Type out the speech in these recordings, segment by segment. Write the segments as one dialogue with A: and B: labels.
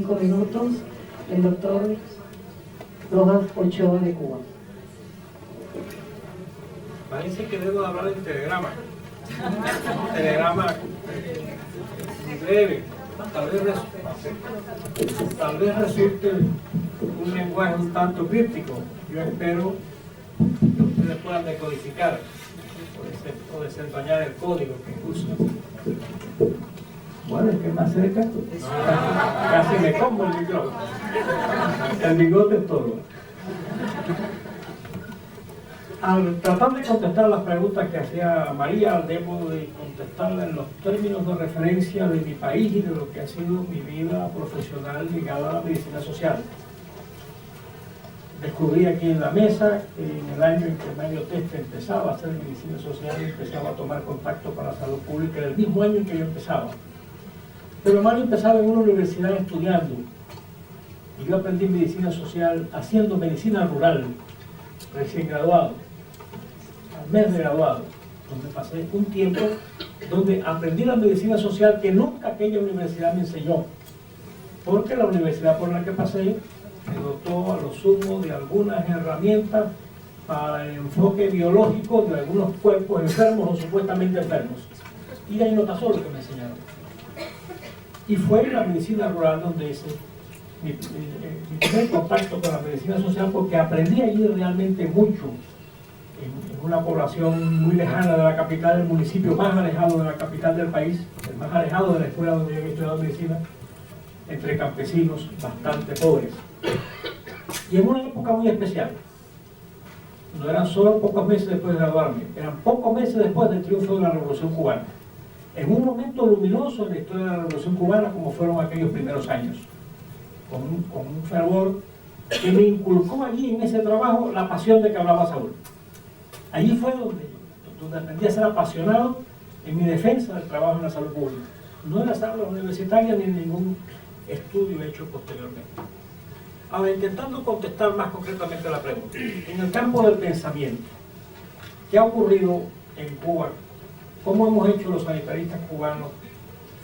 A: 5 minutos, el doctor Rojas Ochoa de Cuba.
B: Parece que debo hablar en telegrama. Telegrama breve. Tal vez resulte un lenguaje un tanto críptico. Yo espero que ustedes puedan decodificar o desentrañar el código que usan. Bueno, es que más cerca, casi me como el micrófono. El bigote es todo. Al tratar de contestar las preguntas que hacía María, debo de contestarla en los términos de referencia de mi país y de lo que ha sido mi vida profesional ligada a la medicina social. Descubrí aquí en la mesa que en el año en que Mario Teste empezaba a hacer medicina social, empezaba a tomar contacto con la salud pública, el mismo año en que yo empezaba. Pero Mario empezaba en una universidad estudiando, y yo aprendí medicina social haciendo medicina rural, recién graduado, al mes de graduado, donde pasé un tiempo donde aprendí la medicina social que nunca aquella universidad me enseñó, porque la universidad por la que pasé me dotó a lo sumo de algunas herramientas para el enfoque biológico de algunos cuerpos enfermos o supuestamente enfermos. Y de ahí no pasó lo que me enseñaron. Y fue en la medicina rural donde hice mi primer contacto con la medicina social, porque aprendí allí realmente mucho, en una población muy lejana de la capital, el municipio más alejado de la capital del país, el más alejado de la escuela donde yo había estudiado medicina, entre campesinos bastante pobres. Y en una época muy especial. No eran solo pocos meses después de graduarme, eran pocos meses después del triunfo de la Revolución Cubana. En un momento luminoso en la historia de la Revolución Cubana, como fueron aquellos primeros años, con un fervor que me inculcó allí en ese trabajo la pasión de que hablaba Saúl. Allí fue donde aprendí a ser apasionado en mi defensa del trabajo en la salud pública. No en las aulas universitarias ni en ningún estudio hecho posteriormente. Ahora, intentando contestar más concretamente a la pregunta, en el campo del pensamiento, ¿qué ha ocurrido en Cuba? ¿Cómo hemos hecho los sanitaristas cubanos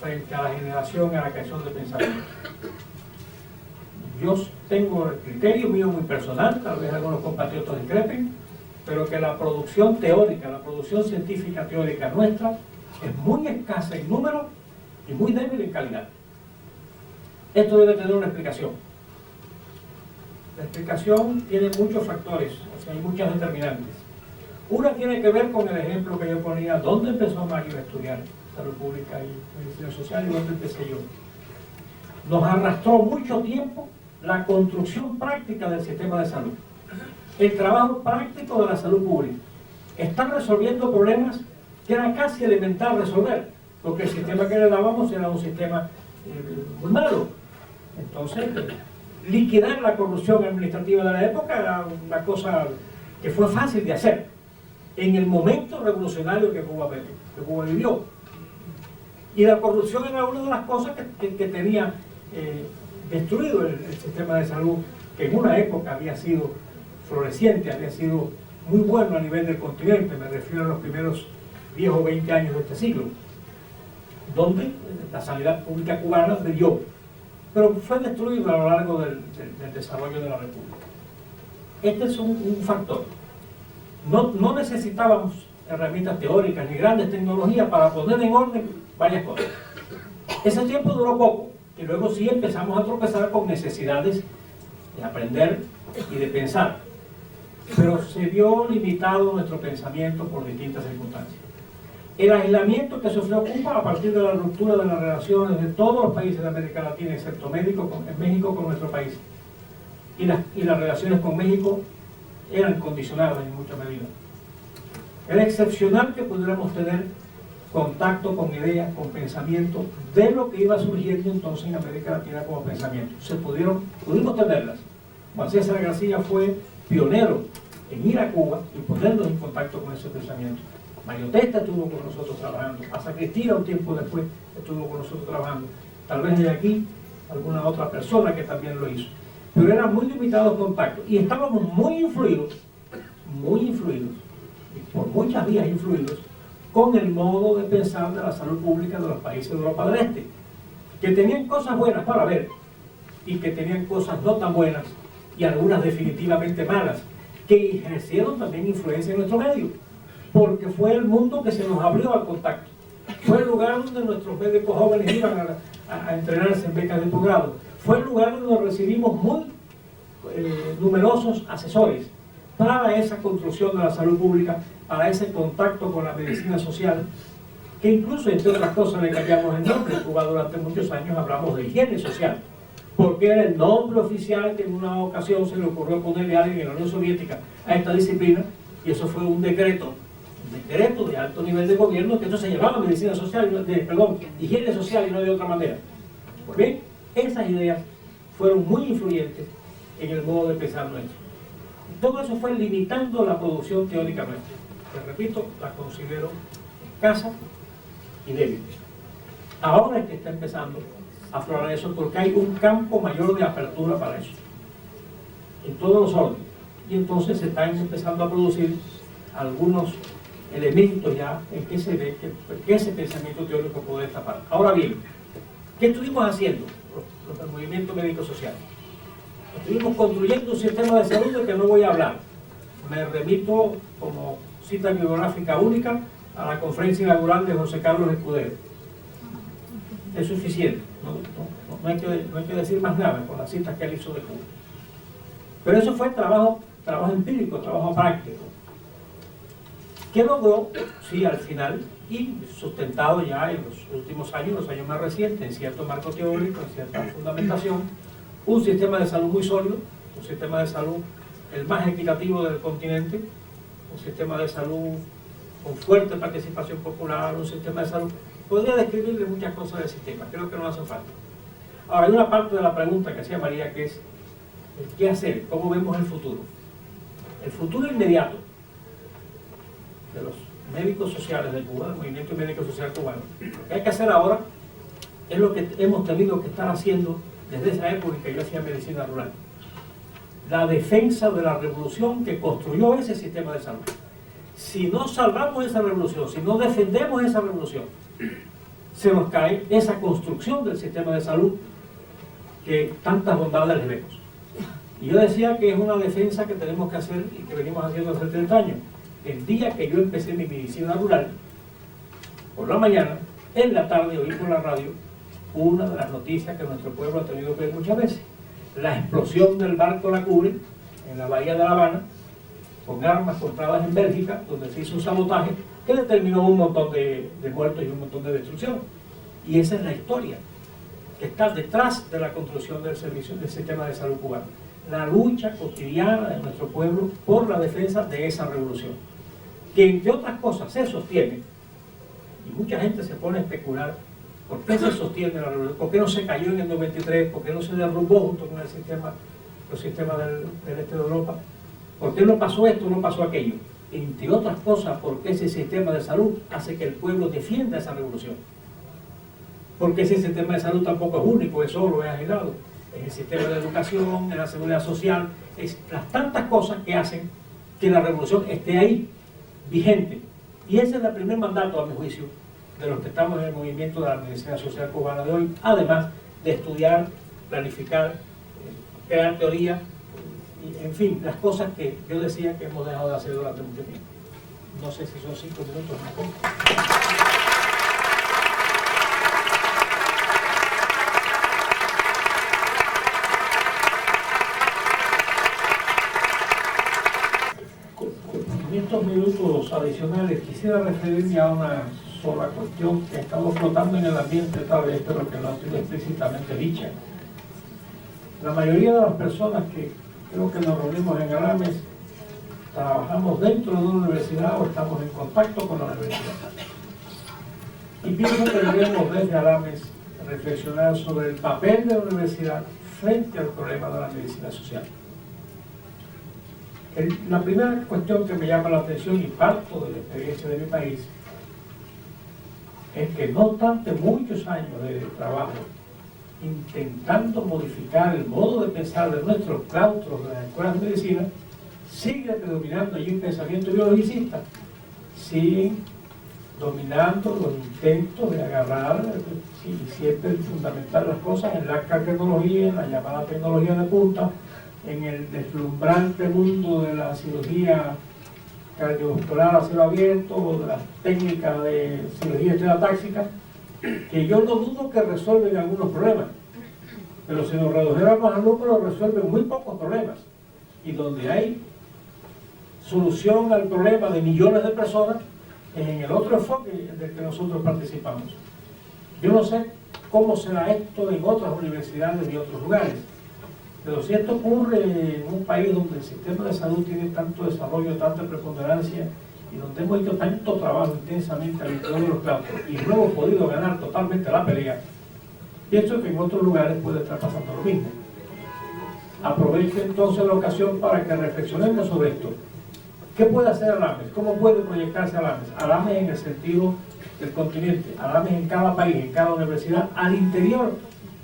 B: frente a la generación y a la creación de pensamiento? Yo tengo el criterio mío muy personal, tal vez algunos compatriotas discrepen, pero que la producción teórica, la producción científica teórica nuestra es muy escasa en número y muy débil en calidad. Esto debe tener una explicación. La explicación tiene muchos factores, o sea, hay muchas determinantes. Una tiene que ver con el ejemplo que yo ponía, ¿dónde empezó Mario a estudiar salud pública y medicina social y dónde empecé yo? Nos arrastró mucho tiempo la construcción práctica del sistema de salud, el trabajo práctico de la salud pública. Están resolviendo problemas que era casi elemental resolver, porque el sistema que le dábamos era un sistema muy malo. Entonces, liquidar la corrupción administrativa de la época era una cosa que fue fácil de hacer en el momento revolucionario que Cuba vivió. Y la corrupción era una de las cosas que tenía destruido el sistema de salud, que en una época había sido floreciente, había sido muy bueno a nivel del continente, me refiero a los primeros 10 o 20 años de este siglo, donde la sanidad pública cubana brilló, pero fue destruido a lo largo del desarrollo de la República. Este es un factor. No necesitábamos herramientas teóricas ni grandes tecnologías para poner en orden varias cosas. Ese tiempo duró poco, y luego sí empezamos a tropezar con necesidades de aprender y de pensar, pero se vio limitado nuestro pensamiento por distintas circunstancias. El aislamiento que sufrió Cuba a partir de la ruptura de las relaciones de todos los países de América Latina, excepto México con nuestro país, y las relaciones con México eran condicionadas en mucha medida. Era excepcional que pudiéramos tener contacto con ideas, con pensamientos de lo que iba surgiendo entonces en América Latina como pensamiento. Pudimos tenerlas. Juan César García fue pionero en ir a Cuba y ponernos en contacto con ese pensamiento. Mario Testa estuvo con nosotros trabajando. Asa Cristina un tiempo después estuvo con nosotros trabajando. Tal vez de aquí alguna otra persona que también lo hizo. Pero eran muy limitados contactos y estábamos muy influidos, y por muchas vías influidos, con el modo de pensar de la salud pública de los países de Europa del Este, que tenían cosas buenas para ver, y que tenían cosas no tan buenas y algunas definitivamente malas, que ejercieron también influencia en nuestro medio, porque fue el mundo que se nos abrió al contacto. Fue el lugar donde nuestros médicos jóvenes iban a entrenarse en becas de posgrado. Fue el lugar donde recibimos muy numerosos asesores para esa construcción de la salud pública, para ese contacto con la medicina social, que incluso, entre otras cosas, le cambiamos el nombre. En Cuba durante muchos años hablamos de higiene social, porque era el nombre oficial que en una ocasión se le ocurrió ponerle a alguien en la Unión Soviética a esta disciplina, y eso fue un decreto de alto nivel de gobierno, que esto se llamaba medicina social, higiene social y no de otra manera. Pues bien, esas ideas fueron muy influyentes en el modo de pensar nuestro. Todo eso fue limitando la producción teórica nuestra, que repito, la considero escasa y débil. Ahora es que está empezando a aflorar eso, porque hay un campo mayor de apertura para eso, en todos los órdenes, y entonces se están empezando a producir algunos elementos ya en que se ve que ese pensamiento teórico puede tapar. Ahora bien, ¿qué estuvimos haciendo los del movimiento médico-social? Estuvimos construyendo un sistema de salud del que no voy a hablar. Me remito como cita bibliográfica única a la conferencia inaugural de José Carlos Escudero. Es suficiente, no hay que decir más nada con las citas que él hizo de Cuba. Pero eso fue trabajo empírico, trabajo práctico, que logró, sí, al final, y sustentado ya en los últimos años, los años más recientes, en cierto marco teórico, en cierta fundamentación, un sistema de salud muy sólido, un sistema de salud el más equitativo del continente, un sistema de salud con fuerte participación popular, un sistema de salud. Podría describirle muchas cosas del sistema, creo que no hace falta. Ahora, hay una parte de la pregunta que hacía María, que es ¿qué hacer? ¿Cómo vemos el futuro? El futuro inmediato de los médicos sociales de Cuba, del movimiento médico social cubano. Lo que hay que hacer ahora es lo que hemos tenido que estar haciendo desde esa época en que yo hacía medicina rural. La defensa de la revolución que construyó ese sistema de salud. Si no salvamos esa revolución, si no defendemos esa revolución, se nos cae esa construcción del sistema de salud que tantas bondades le vemos. Y yo decía que es una defensa que tenemos que hacer y que venimos haciendo hace 30 años. El día que yo empecé mi medicina rural, por la mañana, en la tarde oí por la radio una de las noticias que nuestro pueblo ha tenido que ver muchas veces: la explosión del barco La Cubre en la bahía de La Habana, con armas compradas en Bélgica, donde se hizo un sabotaje que determinó un montón de muertos y un montón de destrucción. Y esa es la historia que está detrás de la construcción del servicio del sistema de salud cubano. La lucha cotidiana de nuestro pueblo por la defensa de esa revolución, que entre otras cosas se sostiene, y mucha gente se pone a especular por qué se sostiene la revolución, por qué no se cayó en el 93, por qué no se derrumbó junto con los sistemas del este de Europa, por qué no pasó esto, no pasó aquello, entre otras cosas porque ese sistema de salud hace que el pueblo defienda esa revolución, porque ese sistema de salud tampoco es único, es solo, es aislado. Es el sistema de educación, es la seguridad social, es las tantas cosas que hacen que la revolución esté ahí, vigente. Y ese es el primer mandato, a mi juicio, de los que estamos en el movimiento de la medicina social cubana de hoy, además de estudiar, planificar, crear teoría, y, en fin, las cosas que yo decía que hemos dejado de hacer durante mucho tiempo. No sé si son 5 minutos o no. En estos minutos adicionales quisiera referirme a una sola cuestión que ha estado flotando en el ambiente tal vez, pero que no ha sido explícitamente dicha. La mayoría de las personas que creo que nos reunimos en Alames trabajamos dentro de una universidad o estamos en contacto con la universidad. Y pienso que debemos desde Alames reflexionar sobre el papel de la universidad frente al problema de la medicina social. La primera cuestión que me llama la atención, y parto de la experiencia de mi país, es que no obstante muchos años de trabajo intentando modificar el modo de pensar de nuestros claustros de las escuelas de medicina, sigue predominando allí un pensamiento biologicista, sin dominando los intentos de agarrar, sí, siempre fundamentar las cosas en la alta tecnología, en la llamada tecnología de punta, en el deslumbrante mundo de la cirugía cardiovascular a cielo abierto, o de las técnicas de cirugía estereotáxica, que yo no dudo que resuelven algunos problemas, pero si nos redujéramos al número resuelven muy pocos problemas, y donde hay solución al problema de millones de personas es en el otro enfoque del que nosotros participamos. Yo no sé cómo será esto en otras universidades y otros lugares, pero si esto ocurre en un país donde el sistema de salud tiene tanto desarrollo, tanta preponderancia, y donde hemos hecho tanto trabajo intensamente al interior de los claustros y no hemos podido ganar totalmente la pelea, pienso que en otros lugares puede estar pasando lo mismo. Aprovecho entonces la ocasión para que reflexionemos sobre esto. ¿Qué puede hacer ALAMES? ¿Cómo puede proyectarse ALAMES? ALAMES en el sentido del continente, ALAMES en cada país, en cada universidad, al interior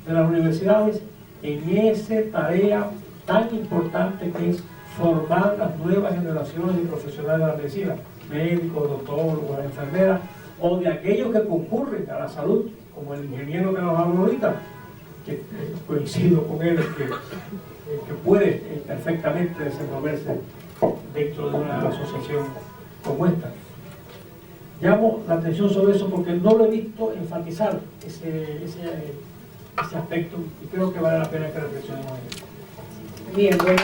B: de las universidades, en esa tarea tan importante que es formar las nuevas generaciones de profesionales de la medicina, médicos, doctólogos, enfermeras, o de aquellos que concurren a la salud, como el ingeniero que nos habló ahorita, que coincido con él, que puede perfectamente desenvolverse dentro de una asociación como esta. Llamo la atención sobre eso porque no lo he visto enfatizar ese aspecto, y creo que vale la pena que reflexionemos en ello.
A: Bien, bueno.